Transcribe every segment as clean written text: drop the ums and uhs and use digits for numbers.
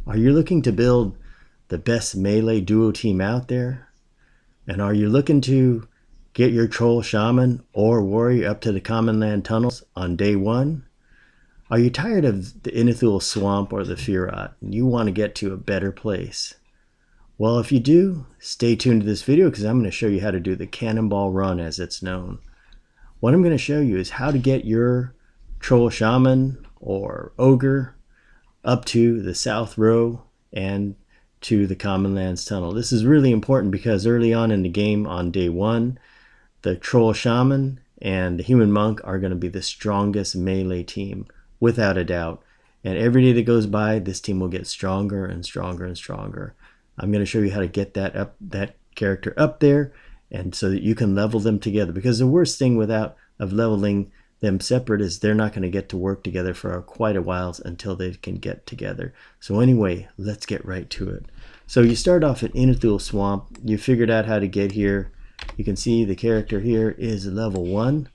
Are you looking to build the best melee duo team out there? And are you looking to get your Troll Shaman or Warrior up to the Commonland Tunnels on day one? Are you tired of the Inithul Swamp or the Firot and you want to get to a better place? Well, if you do, stay tuned to this video because I'm going to show you how to do the Cannonball Run as it's known. What I'm going to show you is how to get your Troll Shaman or Ogre up to the South Row and to the Commonlands Tunnel. This is really important because early on in the game on day one, the Troll Shaman and the Human Monk are going to be the strongest melee team without a doubt. And every day that goes by, this team will get stronger and stronger and stronger. I'm going to show you how to get that character up there, and so that you can level them together. Because the worst thing of leveling them separate is they're not going to get to work together for quite a while until they can get together. So anyway, let's get right to it. So you start off at Inithul Swamp. You figured out how to get here. You can see the character here is level 1.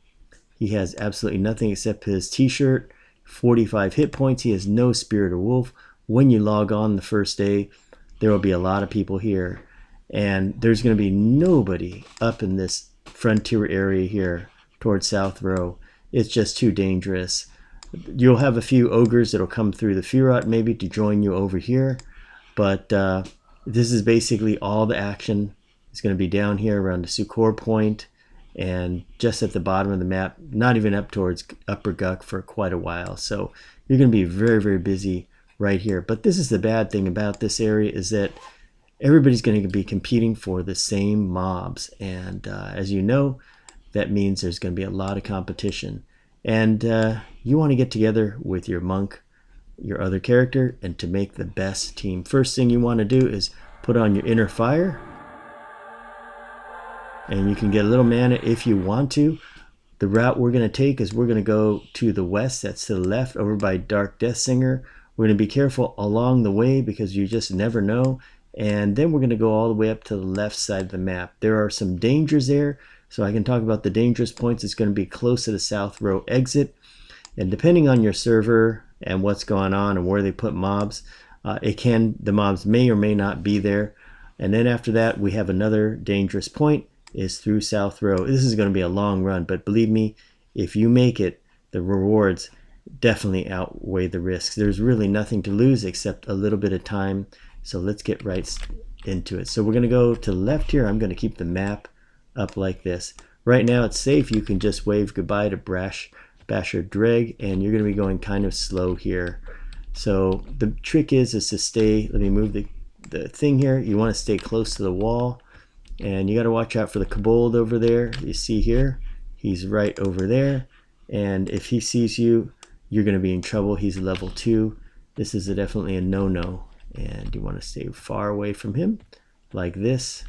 He has absolutely nothing except his t-shirt, 45 hit points. He has no Spirit or Wolf. When you log on the first day, there will be a lot of people here, and there's going to be nobody up in this frontier area here towards South Row. It's just too dangerous. You'll have a few ogres that'll come through the Firot maybe to join you over here, but this is basically all the action. It's going to be down here around the Sucor Point and just at the bottom of the map, not even up towards Upper Guk for quite a while. So you're going to be very, very busy right here. But this is the bad thing about this area, is that everybody's going to be competing for the same mobs, and as you know, that means there's going to be a lot of competition, and you want to get together with your monk, your other character, and to make the best team. First thing you want to do is put on your inner fire, and you can get a little mana if you want to. The route we're going to take is we're going to go to the west, that's to the left, over by Dark Deathsinger. We're going to be careful along the way because you just never know. And then we're going to go all the way up to the left side of the map. There are some dangers there, so I can talk about the dangerous points. It's going to be close to the South Row exit. And depending on your server and what's going on and where they put mobs, the mobs may or may not be there. And then after that, we have another dangerous point is through South Row. This is going to be a long run, but believe me, if you make it, the rewards definitely outweigh the risks. There's really nothing to lose except a little bit of time. So let's get right into it. So we're going to go to the left here. I'm going to keep the map up like this. Right now it's safe. You can just wave goodbye to Basher Dreg, and you're going to be going kind of slow here. So the trick is to stay, let me move the thing here. You want to stay close to the wall, and you got to watch out for the kobold over there. You see here, he's right over there, and if he sees you, you're going to be in trouble. He's level 2. This is definitely a no-no, and you want to stay far away from him like this.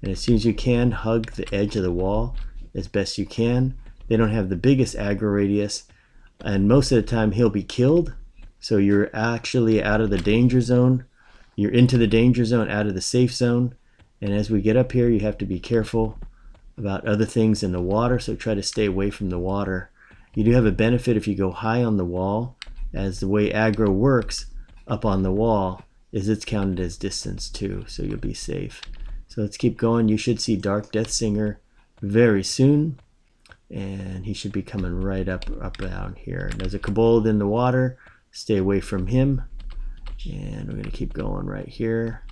And as soon as you can, hug the edge of the wall as best you can. They don't have the biggest aggro radius, and most of the time he'll be killed. So you're actually out of the danger zone. You're into the danger zone, out of the safe zone. And as we get up here, you have to be careful about other things in the water, so try to stay away from the water. You do have a benefit if you go high on the wall, as the way aggro works up on the wall is it's counted as distance too, so you'll be safe. So let's keep going. You should see Dark Deathsinger very soon, and he should be coming right up down here. There's a kobold in the water. Stay away from him, and we're going to keep going right here.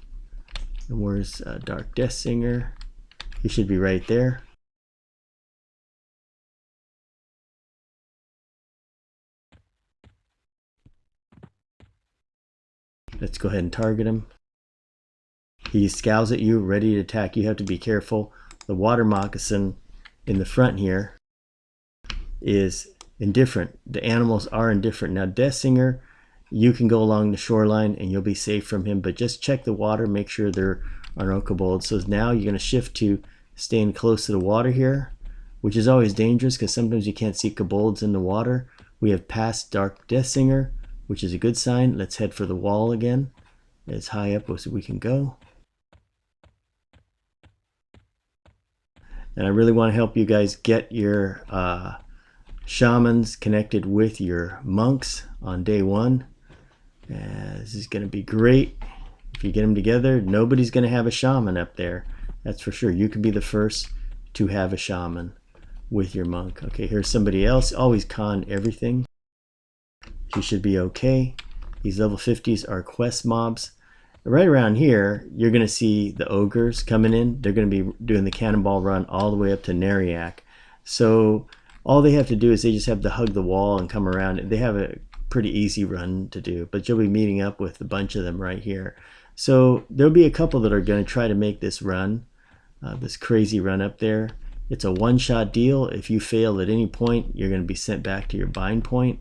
And where's Dark Deathsinger? He should be right there. Let's go ahead and target him. He scowls at you, ready to attack. You have to be careful. The water moccasin in the front here is indifferent. The animals are indifferent. Now Deathsinger, you can go along the shoreline and you'll be safe from him, but just check the water, make sure there are no kobolds. So now you're going to shift to staying close to the water here, which is always dangerous because sometimes you can't see kobolds in the water. We have passed Dark Deathsinger, which is a good sign. Let's head for the wall again, as high up as we can go. And I really want to help you guys get your shamans connected with your monks on day one. This is going to be great. If you get them together, nobody's going to have a shaman up there. That's for sure. You can be the first to have a shaman with your monk. Okay, here's somebody else. Always con everything. You should be okay. These level 50s are quest mobs. Right around here, you're going to see the ogres coming in. They're going to be doing the cannonball run all the way up to Neriak. So all they have to do is they just have to hug the wall and come around. They have a pretty easy run to do, but you'll be meeting up with a bunch of them right here. So there'll be a couple that are going to try to make this run, this crazy run up there. It's a one-shot deal. If you fail at any point, you're going to be sent back to your bind point.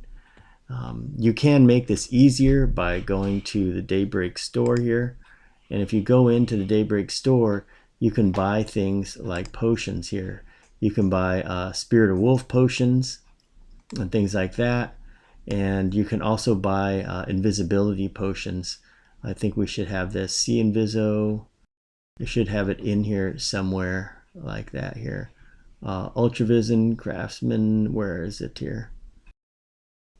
You can make this easier by going to the Daybreak store here. And if you go into the Daybreak store, you can buy things like potions here. You can buy Spirit of Wolf potions and things like that. And you can also buy invisibility potions. I think we should have this. See Inviso. You should have it in here somewhere like that here. Ultravision, Craftsman, where is it here?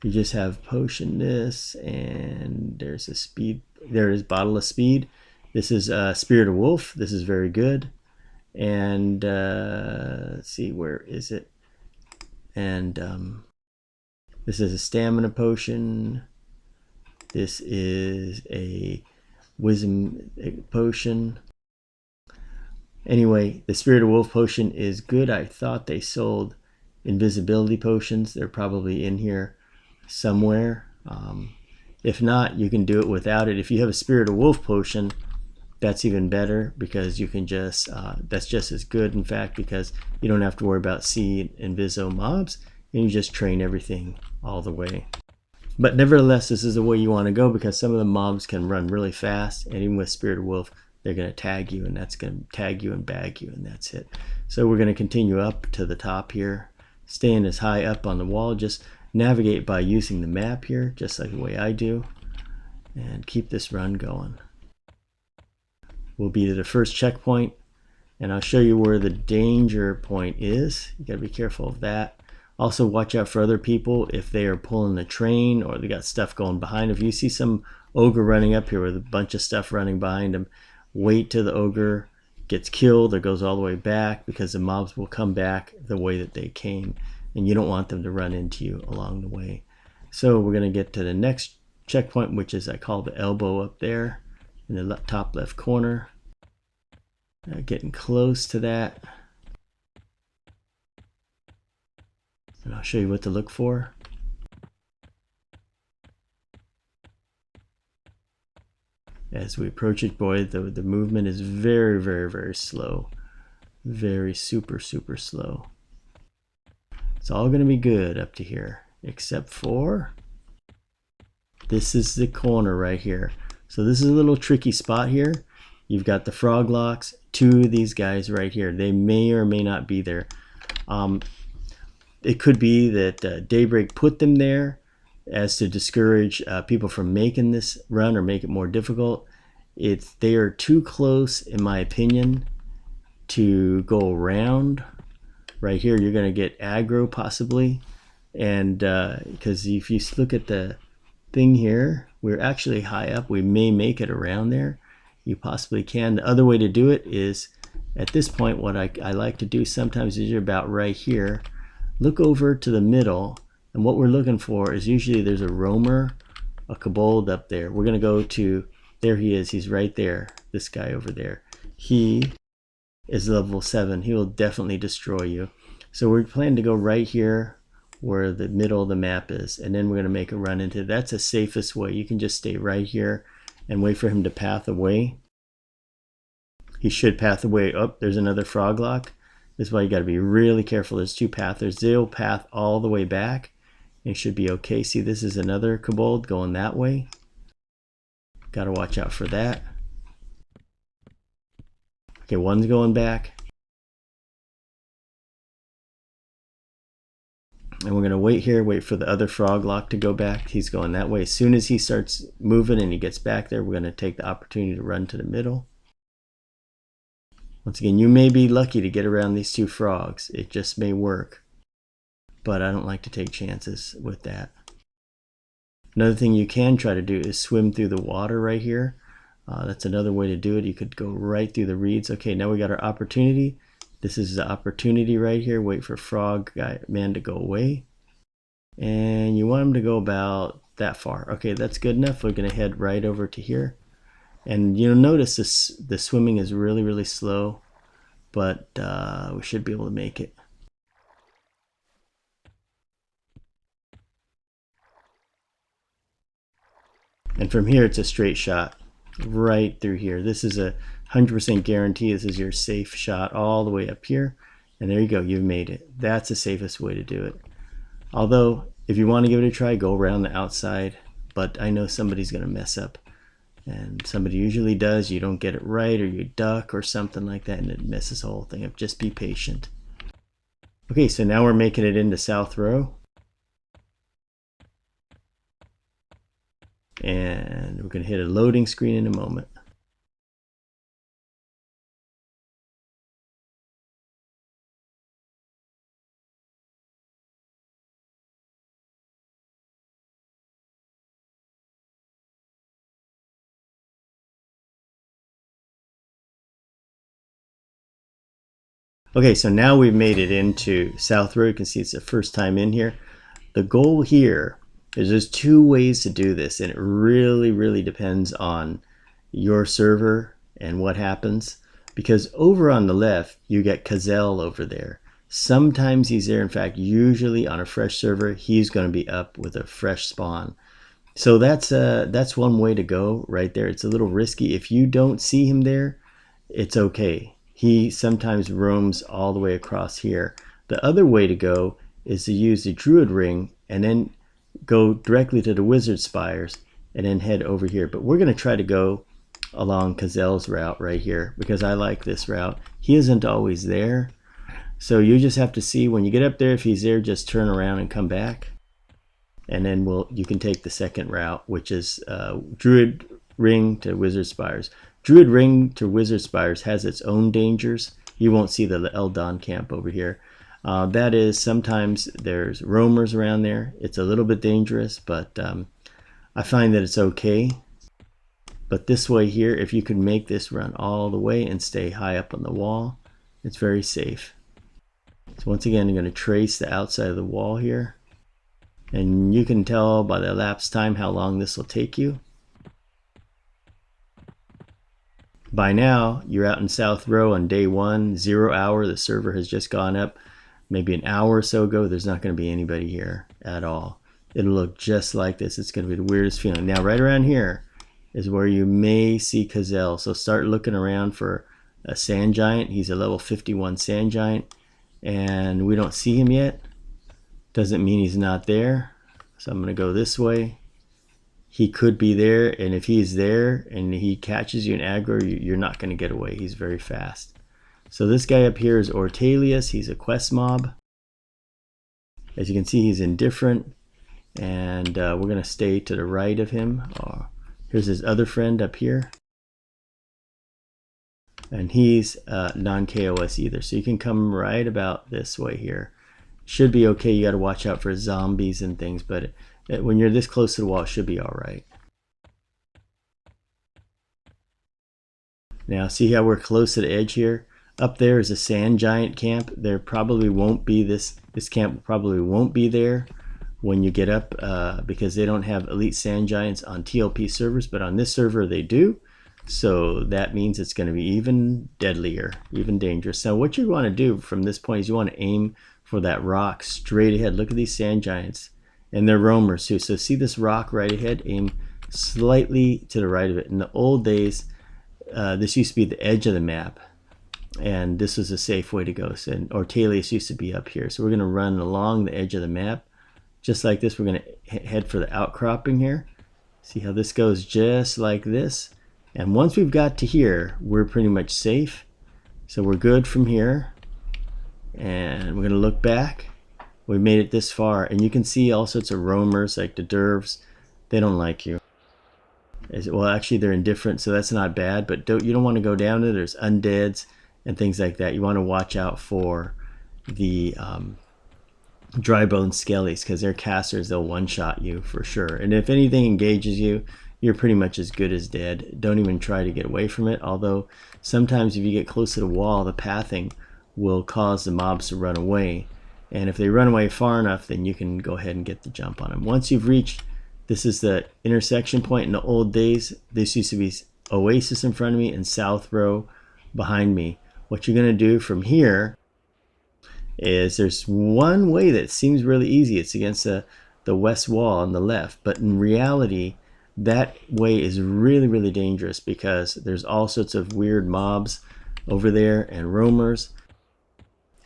You just have potion this, and there's a speed. There is bottle of speed. This is Spirit of Wolf. This is very good. And let's see, where is it? And this is a stamina potion. This is a wisdom potion. Anyway, the Spirit of Wolf potion is good. I thought they sold invisibility potions. They're probably in here somewhere. If not, you can do it without it. If you have a Spirit of Wolf potion, that's even better, because you can just that's just as good, in fact, because you don't have to worry about C and Inviso mobs, and you just train everything all the way. But nevertheless, this is the way you want to go, because some of the mobs can run really fast, and even with Spirit of Wolf, they're going to tag you, and that's going to tag you and bag you, and that's it. So we're going to continue up to the top here, staying as high up on the wall. Just navigate by using the map here, just like the way I do, and keep this run going. We'll be to the first checkpoint, and I'll show you where the danger point is. You gotta be careful of that. Also watch out for other people if they are pulling the train or they got stuff going behind. If you see some ogre running up here with a bunch of stuff running behind him, wait till the ogre gets killed or goes all the way back, because the mobs will come back the way that they came, and you don't want them to run into you along the way. So we're going to get to the next checkpoint, which is I call the elbow up there in the top left corner. Getting close to that. And I'll show you what to look for. As we approach it, boy, the movement is very, very, very slow. Very super slow. It's all going to be good up to here, except for this is the corner right here. So this is a little tricky spot here. You've got the frog locks, two of these guys right here. They may or may not be there. It could be that Daybreak put them there as to discourage people from making this run or make it more difficult. They are too close, in my opinion, to go around. Right here, you're going to get aggro possibly, and because if you look at the thing here, we're actually high up. We may make it around there. You possibly can. The other way to do it is, at this point, what I like to do sometimes is you're about right here. Look over to the middle, and what we're looking for is usually there's a roamer, a kobold up there. We're going to go to, there he is. He's right there. This guy over there. He is level 7. He will definitely destroy you. So we're planning to go right here where the middle of the map is, and then we're going to make a run into it. That's the safest way. You can just stay right here and wait for him to path away. He should path away. Oh, there's another frog lock. This is why you got to be really careful. There's two pathers. They'll path all the way back. It should be okay. See, this is another kobold going that way. Got to watch out for that. Okay, one's going back. And we're going to wait here, wait for the other frog lock to go back. He's going that way. As soon as he starts moving and he gets back there, we're going to take the opportunity to run to the middle. Once again, you may be lucky to get around these two frogs. It just may work. But I don't like to take chances with that. Another thing you can try to do is swim through the water right here. That's another way to do it. You could go right through the reeds. Okay, now we got our opportunity. This is the opportunity right here. Wait for frog guy man to go away. And you want him to go about that far. Okay, that's good enough. We're going to head right over to here. And you'll notice the swimming is really, really slow, but we should be able to make it. And from here, it's a straight shot right through here. This is a 100% guarantee. This is your safe shot all the way up here. And there you go, you've made it. That's the safest way to do it. Although, if you want to give it a try, go around the outside. But I know somebody's going to mess up. And somebody usually does. You don't get it right, or you duck or something like that, and it messes the whole thing up. Just be patient. Okay, so now we're making it into South Row. And we're going to hit a loading screen in a moment. Okay, so now we've made it into South Row. You can see it's the first time in here. The goal here is there's two ways to do this, and it really, really depends on your server and what happens. Because over on the left, you get Kazel over there. Sometimes he's there. In fact, usually on a fresh server, he's going to be up with a fresh spawn. So that's one way to go right there. It's a little risky. If you don't see him there, it's okay. He sometimes roams all the way across here. The other way to go is to use the Druid Ring and then go directly to the Wizard Spires and then head over here. But we're going to try to go along Kazel's route right here because I like this route. He isn't always there. So you just have to see when you get up there, if he's there, just turn around and come back. And then you can take the second route, which is Druid Ring to Wizard Spires. Druid Ring to Wizard Spires has its own dangers. You won't see the Eldon camp over here. That is, sometimes there's roamers around there. It's a little bit dangerous, but I find that it's okay. But this way here, if you can make this run all the way and stay high up on the wall, it's very safe. So once again, I'm going to trace the outside of the wall here. And you can tell by the elapsed time how long this will take you. By now, you're out in South Row on day 1, 0 hour. The server has just gone up. Maybe an hour or so ago, there's not going to be anybody here at all. It'll look just like this. It's going to be the weirdest feeling. Now, right around here is where you may see Kazel. So start looking around for a sand giant. He's a level 51 sand giant, and we don't see him yet. Doesn't mean he's not there. So I'm going to go this way. He could be there, and if he's there and he catches you in aggro, you're not going to get away. He's very fast. So this guy up here is Ortelius. He's a quest mob. As you can see, he's indifferent, and we're going to stay to the right of him. Here's his other friend up here, and he's non-KOS either. So you can come right about this way here. Should be okay. You got to watch out for zombies and things, but when you're this close to the wall, it should be all right. Now, see how we're close to the edge here? Up there is a sand giant camp. There probably won't be this camp probably won't be there when you get up because they don't have elite sand giants on TLP servers, but on this server they do. So that means it's going to be even deadlier, even dangerous. So what you want to do from this point is you want to aim for that rock straight ahead. Look at these sand giants, and they're roamers too. So see this rock right ahead? Aim slightly to the right of it. In the old days, this used to be the edge of the map, and this was a safe way to go. So, Ortelius used to be up here. So we're going to run along the edge of the map, just like this. We're going to head for the outcropping here. See how this goes? Just like this. And once we've got to here, we're pretty much safe. So we're good from here. And we're going to look back. We made it this far, and you can see all sorts of roamers like the dervs. They don't like you. Well, actually, they're indifferent, so that's not bad. But you don't want to go down there. There's undeads and things like that. You want to watch out for the dry bone skellies, because they're casters. They'll one-shot you for sure. And if anything engages you, you're pretty much as good as dead. Don't even try to get away from it. Although sometimes if you get close to the wall, the pathing will cause the mobs to run away. And if they run away far enough, then you can go ahead and get the jump on them. Once you've reached, this is the intersection point. In the old days, this used to be Oasis in front of me and South Row behind me. What you're going to do from here is there's one way that seems really easy. It's against the west wall on the left. But in reality, that way is really, really dangerous because there's all sorts of weird mobs over there and roamers.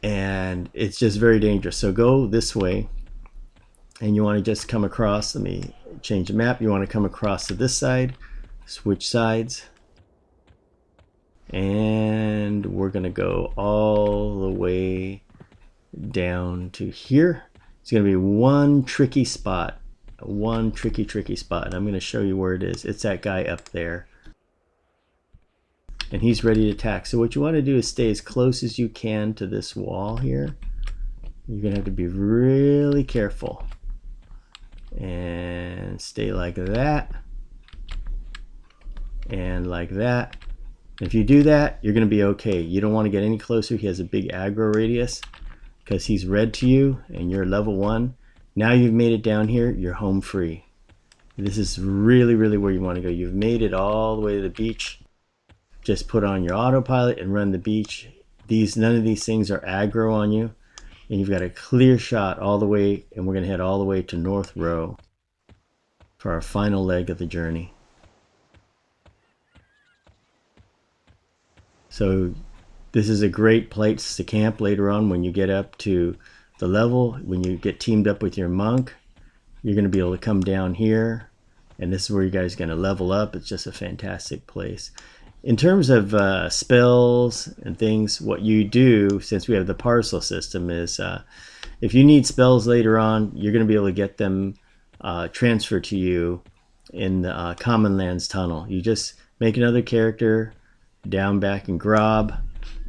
And it's just very dangerous. So go this way, and you want to just come across. Let me change the map. You want to come across to this side, switch sides, and we're going to go all the way down to here. It's going to be one tricky spot, one tricky spot, and I'm going to show you where it is. It's that guy up there, and he's ready to attack. So what you want to do is stay as close as you can to this wall here. You're going to have to be really careful and stay like that and like that. If you do that, you're going to be okay. You don't want to get any closer. He has a big aggro radius because he's red to you and you're level 1. Now you've made it down here, you're home free. This is really, really where you want to go. You've made it all the way to the beach. Just put on your autopilot and run the beach. None of these things are aggro on you. And you've got a clear shot all the way, and we're going to head all the way to North Row for our final leg of the journey. So this is a great place to camp later on when you get up to the level. When you get teamed up with your monk, you're going to be able to come down here, and this is where you guys are going to level up. It's just a fantastic place. In terms of spells and things, what you do, since we have the parcel system, is if you need spells later on, you're going to be able to get them transferred to you in the Commonlands Tunnel. You just make another character, down, back, and grob,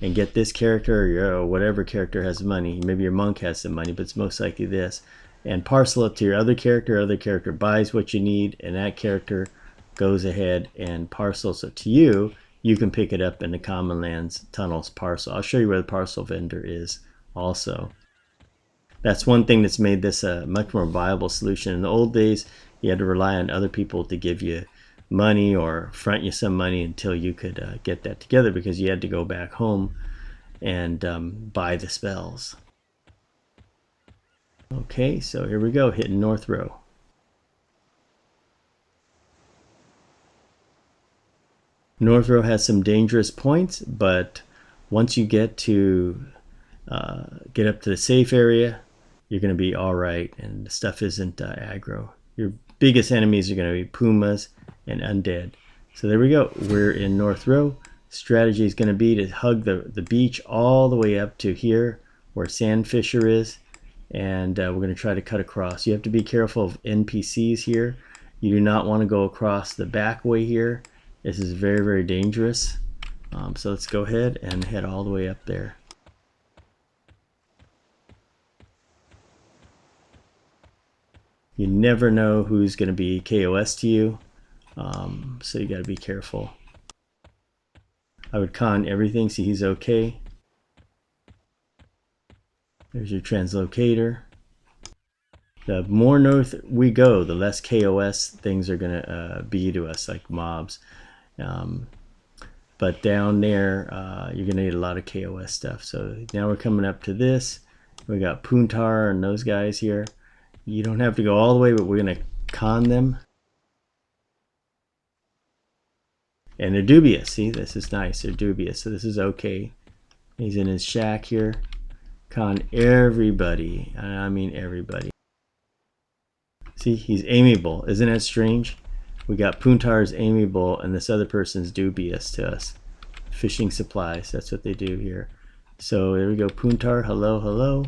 and get this character, or your, whatever character has money. Maybe your monk has some money, but it's most likely this. And parcel it to your other character buys what you need, and that character goes ahead and parcels it to you. You can pick it up in the Commonlands Tunnels parcel. I'll show you where the parcel vendor is also. That's one thing that's made this a much more viable solution. In the old days, you had to rely on other people to give you money or front you some money until you could get that together, because you had to go back home and buy the spells. Okay, so here we go, hitting North Row. North Row has some dangerous points, but once you get to get up to the safe area, you're going to be all right, and the stuff isn't aggro. Your biggest enemies are going to be pumas and undead. So there we go. We're in North Row. Strategy is going to be to hug the beach all the way up to here where Sandfisher is, and we're going to try to cut across. You have to be careful of NPCs here. You do not want to go across the back way here. This is very, very dangerous. So let's go ahead and head all the way up there. You never know who's going to be KOS to you, so you got to be careful. I would con everything, see he's okay. There's your translocator. The more north we go, the less KOS things are going to be to us, like mobs. But down there, you're going to need a lot of KOS stuff. So now we're coming up to this. We got Puntar and those guys here. You don't have to go all the way, but we're going to con them. And they're dubious. See, this is nice. They're dubious, so this is okay. He's in his shack here. Con everybody. I mean everybody. See, he's amiable. Isn't that strange? We got Puntar's amiable, and this other person's dubious to us. Fishing supplies, that's what they do here. So there we go, Puntar, hello, hello.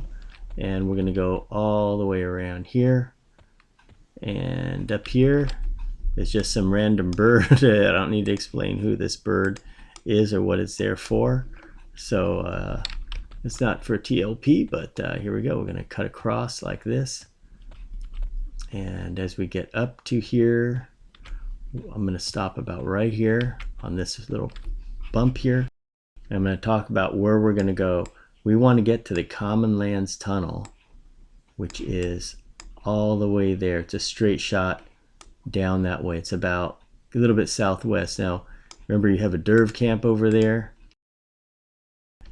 And we're going to go all the way around here. And up here, it's just some random bird. I don't need to explain who this bird is or what it's there for. So It's not for TLP, but here we go. We're going to cut across like this. And as we get up to here, I'm going to stop about right here on this little bump here. I'm going to talk about where we're going to go. We want to get to the Commonlands Tunnel, which is all the way there. It's a straight shot down that way. It's about a little bit southwest. Now, remember, you have a derv camp over there,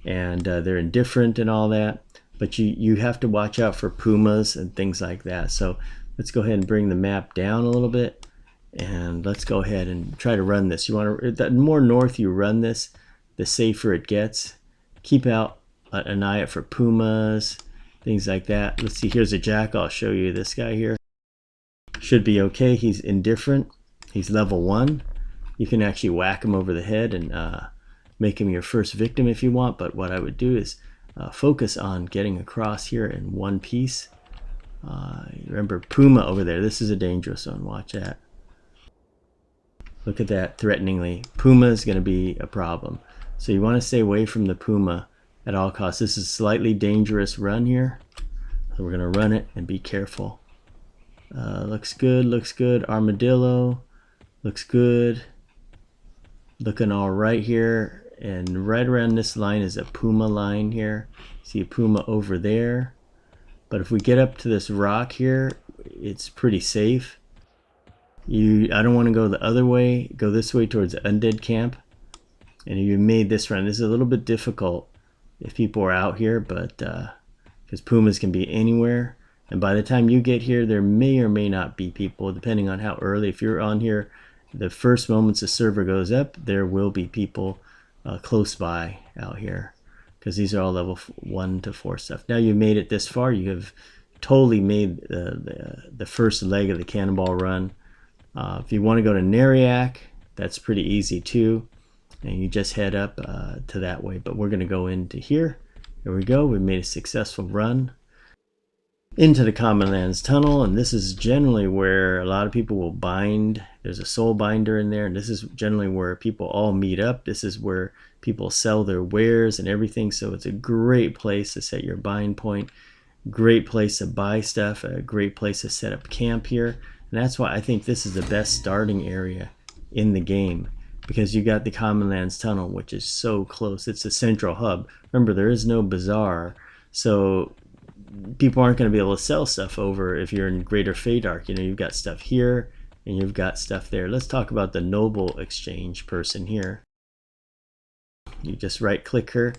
and they're indifferent and all that, but you have to watch out for pumas and things like that. So let's go ahead and bring the map down a little bit, and let's go ahead and try to run this. You want to, the more north you run this, the safer it gets. Keep out an eye out for pumas, things like that. Let's see, here's a jack. I'll show you this guy here. Should be okay. He's indifferent. He's level 1. You can actually whack him over the head and make him your first victim if you want, but what I would do is focus on getting across here in one piece. Remember, puma over there. This is a dangerous one. Watch that. Look at that threateningly. Puma is going to be a problem. So you want to stay away from the puma at all costs. This is a slightly dangerous run here. So we're going to run it and be careful. Looks good, looks good. Armadillo. Looks good. Looking all right here. And right around this line is a puma line here. See a puma over there. But if we get up to this rock here, it's pretty safe. I don't want to go the other way. Go this way towards the undead camp. And you made this run. This is a little bit difficult if people are out here, but because pumas can be anywhere. And by the time you get here, there may or may not be people, depending on how early. If you're on here, the first moments the server goes up, there will be people close by out here, because these are all level 1 to 4 stuff. Now you made it this far, you have totally made the first leg of the cannonball run. If you want to go to Neriak, that's pretty easy too, and you just head up to that way. But we're going to go into here. Here we go. We made a successful run into the Commonlands Tunnel, and this is generally where a lot of people will bind. There's a soul binder in there, and this is generally where people all meet up. This is where people sell their wares and everything, so it's a great place to set your bind point, great place to buy stuff, a great place to set up camp here. And that's why I think this is the best starting area in the game, because you got the Commonlands Tunnel, which is so close. It's the central hub. Remember, there is no bazaar, so people aren't going to be able to sell stuff over if you're in Greater Feydark. You know, you've got stuff here and you've got stuff there. Let's talk about the noble exchange person here. You just right click her,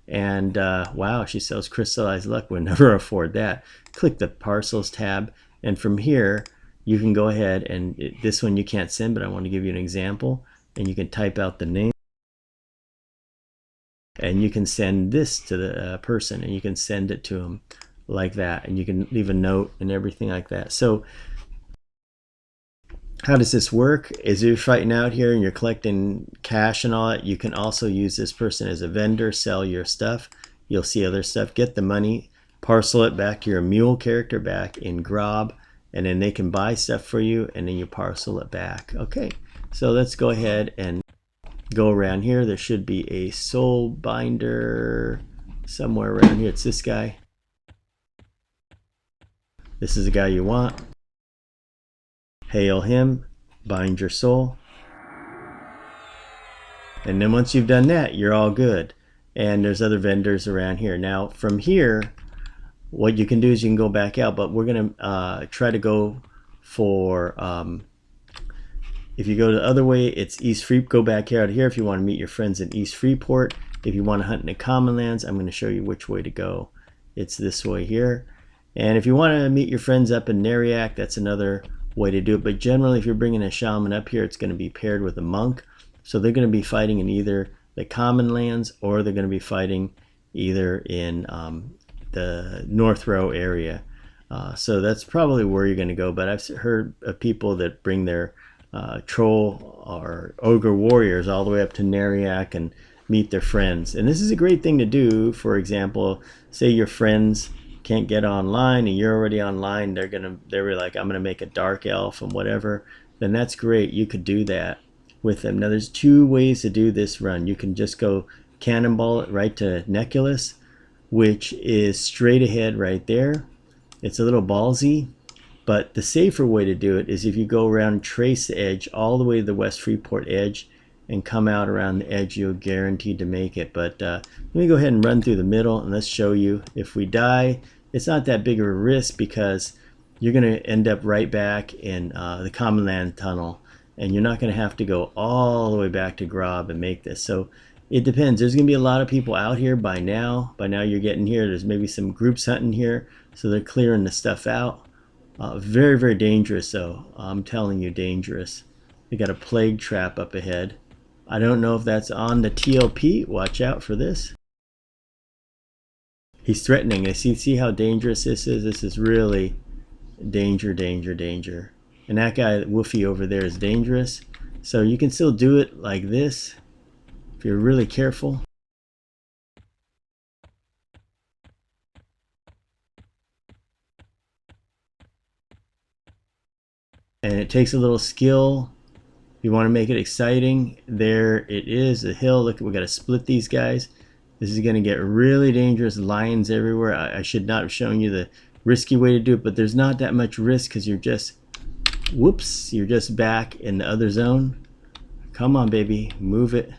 and wow, she sells crystallized luck. We'll never afford that. Click the parcels tab, and from here you can go ahead and this one you can't send, but I want to give you an example, and you can type out the name. And you can send this to the person, and you can send it to them like that, and you can leave a note and everything like that. So how does this work? As you're fighting out here and you're collecting cash and all that, you can also use this person as a vendor, sell your stuff. You'll see other stuff, get the money, parcel it back to your mule character back in Grob, and then they can buy stuff for you, and then you parcel it back. Okay, so let's go ahead and go around here. There should be a soul binder somewhere around here. It's this guy. This is the guy you want. Hail him, bind your soul. And then once you've done that, you're all good. And there's other vendors around here. Now from here, what you can do is you can go back out, but we're gonna try to go for, if you go the other way, it's East Freeport. Go back out here if you want to meet your friends in East Freeport. If you want to hunt in the Commonlands, I'm going to show you which way to go. It's this way here. And if you want to meet your friends up in Neriak, that's another way to do it. But generally, if you're bringing a shaman up here, it's going to be paired with a monk. So they're going to be fighting in either the Commonlands, or they're going to be fighting either in the North Row area. So that's probably where you're going to go. But I've heard of people that bring their troll or ogre warriors all the way up to Neriak and meet their friends. And this is a great thing to do. For example, say your friends can't get online and you're already online, they're like, I'm gonna make a dark elf and whatever, then that's great. You could do that with them. Now there's 2 ways to do this run. You can just go cannonball it right to Nektulos, which is straight ahead right there. It's a little ballsy, but the safer way to do it is if you go around, trace the edge all the way to the West Freeport edge and come out around the edge, you're guaranteed to make it. But let me go ahead and run through the middle and let's show you. If we die, it's not that big of a risk because you're going to end up right back in the Commonlands Tunnel, and you're not going to have to go all the way back to Grob and make this. So it depends. There's going to be a lot of people out here by now. By now you're getting here. There's maybe some groups hunting here, so they're clearing the stuff out. Very, very dangerous though. I'm telling you, dangerous. They got a plague trap up ahead. I don't know if that's on the TLP. Watch out for this. He's threatening. See how dangerous this is? This is really danger, danger, danger. And that guy, Woofy over there, is dangerous. So you can still do it like this if you're really careful. And it takes a little skill. You want to make it exciting. There it is, the hill. Look, we got to split these guys. This is going to get really dangerous. Lions everywhere. I should not have shown you the risky way to do it, but there's not that much risk because you're just, whoops, you're just back in the other zone. Come on, baby, move it.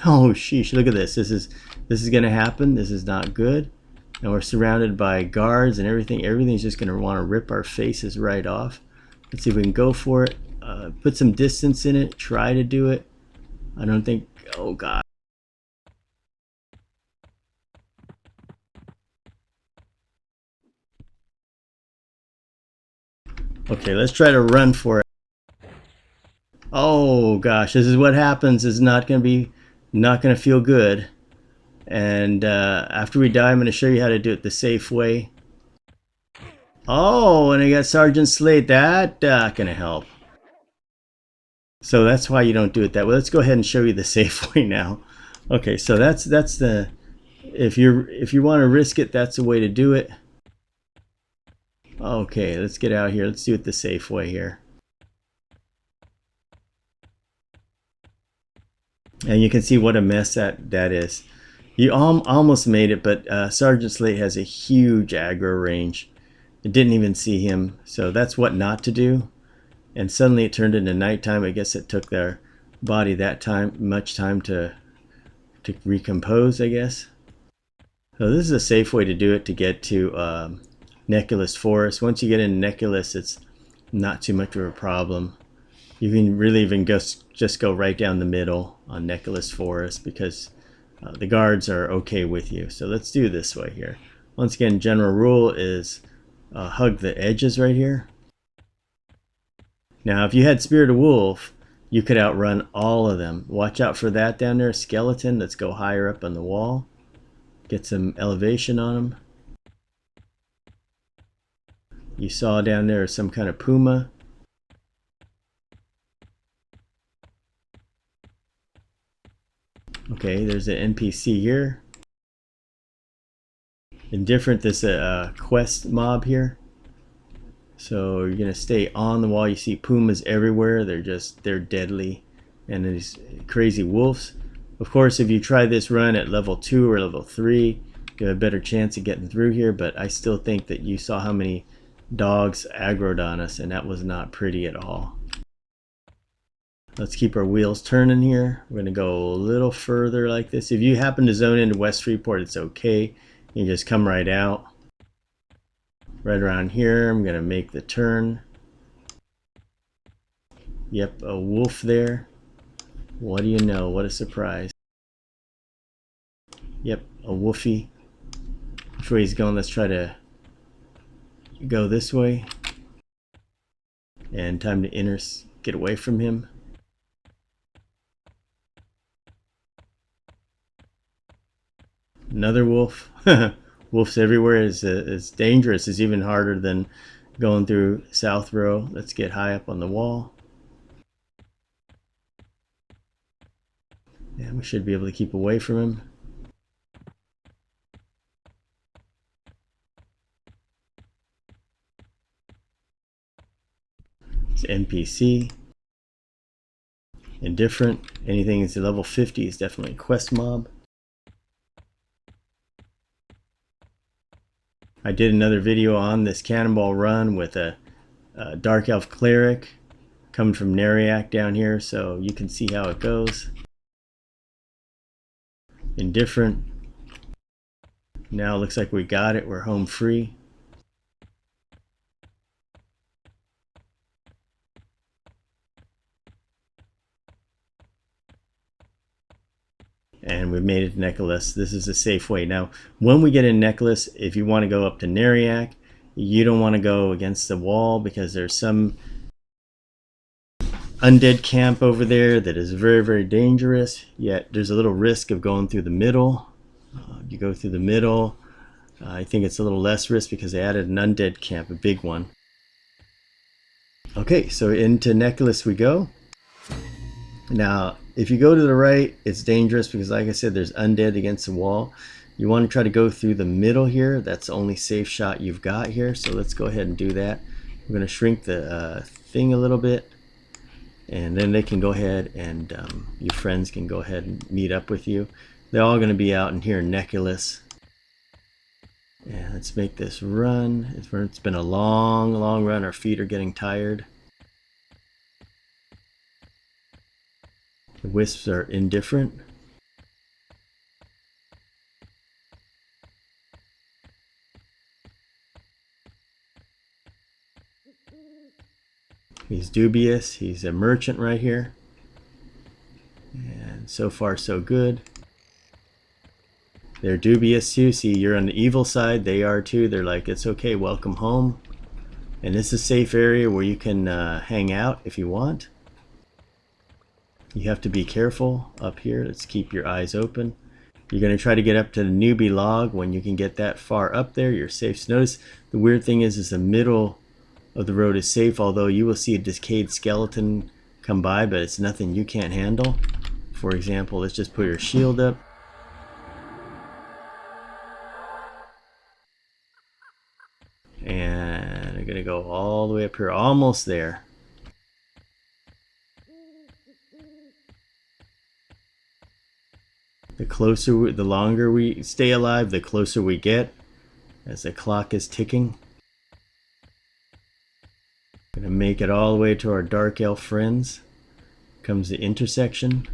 Oh, sheesh, look at this. This is going to happen. This is not good. And we're surrounded by guards and everything. Everything's just going to want to rip our faces right off. Let's see if we can go for it. Put some distance in it. Try to do it. I don't think, oh God. Okay, let's try to run for it. Oh gosh, this is what happens. It's not going to feel good. And after we die, I'm going to show you how to do it the safe way. Oh, and I got Sergeant Slate. That not going to help. So that's why you don't do it that way. Let's go ahead and show you the safe way now. Okay, so that's the, if you want to risk it, that's the way to do it. Okay, let's get out here. Let's do it the safe way here. And you can see what a mess that is. You almost made it, but Sergeant Slate has a huge aggro range. It didn't even see him, so that's what not to do. And suddenly it turned into nighttime. I guess it took their body that much time to recompose, I guess. So this is a safe way to do it to get to Nektulos Forest. Once you get into Nektulos, it's not too much of a problem. You can really even just go right down the middle on Nektulos Forest because the guards are okay with you. So let's do this way here. Once again, general rule is hug the edges right here. Now, if you had Spirit of Wolf, you could outrun all of them. Watch out for that down there, skeleton. Let's go higher up on the wall. Get some elevation on them. You saw down there some kind of puma. Okay, there's an NPC here. Indifferent, this quest mob here. So you're gonna stay on the wall. You see pumas everywhere. They're deadly, and these crazy wolves. Of course, if you try this run at level 2 or level 3, you have a better chance of getting through here. But I still think that you saw how many dogs aggroed on us, and that was not pretty at all. Let's keep our wheels turning here. We're gonna go a little further like this. If you happen to zone into West Freeport, it's okay. You just come right out. Right around here, I'm gonna make the turn. Yep, a wolf there. What do you know? What a surprise. Yep, a woofy. Which way he's going? Let's try to go this way. And time to get away from him. Another wolf. Wolves everywhere is dangerous. It's even harder than going through South Row. Let's get high up on the wall. And we should be able to keep away from him. It's NPC. Indifferent. Anything that's level 50 is definitely a quest mob. I did another video on this cannonball run with a Dark Elf Cleric coming from Neriak down here, so you can see how it goes. Indifferent. Now it looks like we got it. We're home free. And we've made it to Nektulos. This is a safe way. Now, when we get in Nektulos, if you want to go up to Neriak, you don't want to go against the wall because there's some undead camp over there that is very, very dangerous. Yet there's a little risk of going through the middle. You go through the middle. I think it's a little less risk because they added an undead camp, a big one. Okay, so into Nektulos we go. Now, if you go to the right, it's dangerous because, like I said, there's undead against the wall. You want to try to go through the middle here. That's the only safe shot you've got here. So let's go ahead and do that. We're going to shrink the thing a little bit. And then they can go ahead and your friends can go ahead and meet up with you. They're all going to be out in here in Nektulos. And let's make this run. It's been a long, long run. Our feet are getting tired. The wisps are indifferent. He's dubious. He's a merchant right here. And so far so good. They're dubious too. See, you're on the evil side. They are too. They're like, it's okay, welcome home. And this is a safe area where you can hang out if you want. You have to be careful up here. Let's keep your eyes open. You're going to try to get up to the newbie log. When you can get that far up there, you're safe. So notice the weird thing is the middle of the road is safe, although you will see a decayed skeleton come by, but it's nothing you can't handle. For example, let's just put your shield up. And we're going to go all the way up here, almost there. The longer we stay alive, the closer we get as the clock is ticking. Gonna make it all the way to our Dark Elf friends. Comes the intersection.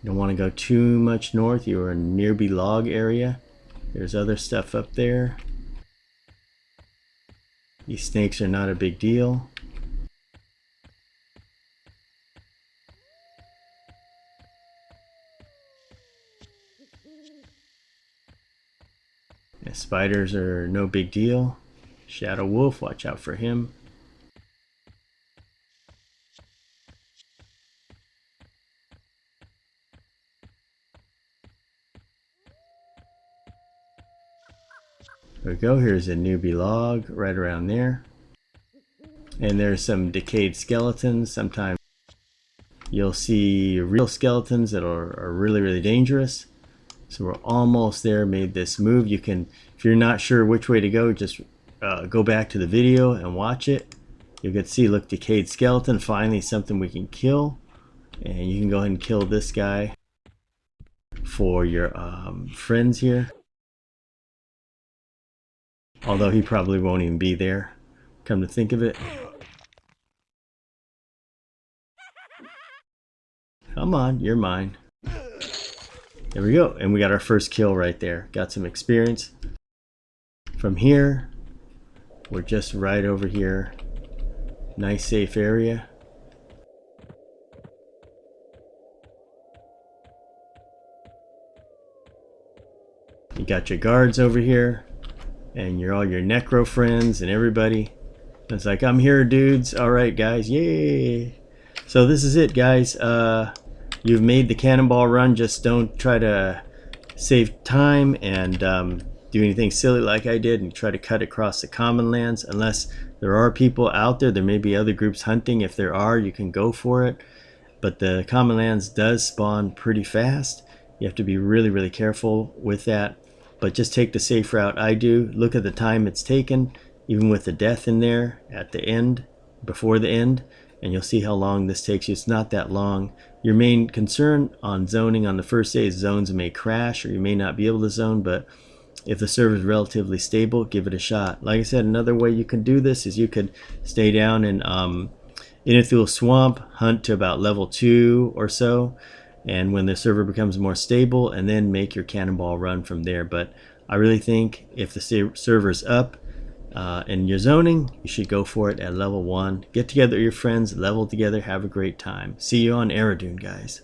You don't want to go too much north. You are in nearby log area. There's other stuff up there. These snakes are not a big deal. Spiders are no big deal. Shadow Wolf, watch out for him. There we go. Here's a newbie log right around there. And there's some decayed skeletons. Sometimes you'll see real skeletons that are really, really dangerous. So we're almost there, made this move. You can, if you're not sure which way to go, just go back to the video and watch it. You can see, look, decayed skeleton, finally something we can kill. And you can go ahead and kill this guy for your friends here. Although he probably won't even be there, come to think of it. Come on, you're mine. There we go, and we got our first kill right there. Got some experience. From here, we're just right over here. Nice safe area. You got your guards over here, and you're all your necro friends and everybody. It's like, I'm here, dudes. All right, guys, yay! So this is it, guys. You've made the cannonball run. Just don't try to save time and do anything silly like I did and try to cut across the Commonlands. Unless there are people out there may be other groups hunting. If there are, you can go for it. But the Commonlands does spawn pretty fast. You have to be really, really careful with that. But just take the safe route I do. Look at the time it's taken, even with the death in there at the end, before the end. And you'll see how long this takes you. It's not that long. Your main concern on zoning on the first day is zones may crash or you may not be able to zone, but If the server is relatively stable, give it a shot. Like I said, another way you can do this is you could stay down in Inithul Swamp, hunt to about level 2 or so, and when the server becomes more stable, and then make your cannonball run from there. But I really think if the server's up and you're zoning, you should go for it at level 1. Get together with your friends, level together, have a great time. See you on Eridune, guys.